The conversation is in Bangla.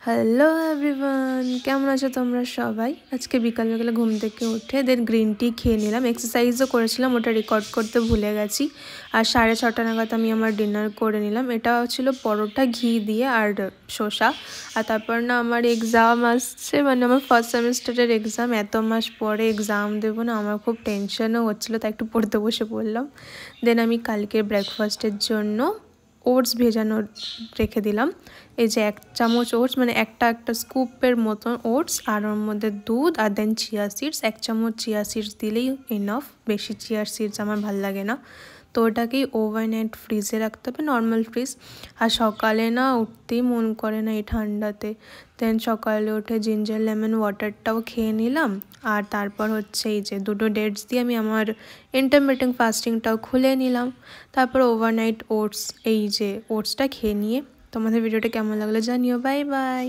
হ্যালো এভরিওয়ান, কেমন আছো তোমরা সবাই? আজকে বিকালবেলা ঘুম থেকে উঠে দেন গ্রিন টি খেয়ে নিলাম। এক্সারসাইজও করেছিলাম, ওটা রেকর্ড করতে ভুলে গেছি। আর 6:30 নাগাদ আমি আমার ডিনার করে নিলাম। এটা ছিল পরোটা ঘি দিয়ে আর শসা। আর তারপর না আমার এক্সাম আসছে, মানে আমার ফার্স্ট সেমিস্টারের এক্সাম। এত মাস পরে এক্সাম দেবো না, আমার খুব টেনশনও হচ্ছিলো, তাই একটু পড়তে বসে পড়লাম। দেন আমি কালকে ব্রেকফাস্টের জন্য ওটস ভেজানো রেখে দিলাম। এই যে 1 চামচ ওটস, মানে একটা স্কুপের মতন ওটস, আর ওর মধ্যে দুধ আর দেন চিয়া সিডস। 1 চামচ চিয়া সিডস দিলেই এনাফ, বেশি চিয়া সিডস আমার ভাল লাগে না। তো ওটাকেই ওভারনাইট ফ্রিজে রাখতে হবে, নর্মাল ফ্রিজ। আর সকালে না উঠতেই মন করে না এই ঠান্ডাতে। দেন সকালে উঠে জিঞ্জার লেমন ওয়াটারটাও খেয়ে নিলাম। আর তারপর হচ্ছে এই যে 2 ডেটস দিয়ে আমি আমার ইন্টারমিটেন্ট ফাস্টিংটাও খুলে নিলাম। তারপর ওভারনাইট ওটস, এই যে ওটসটা খেয়ে নিয়ে। তোমাদের ভিডিওটা কেমন লাগলো জানিও। Bye bye.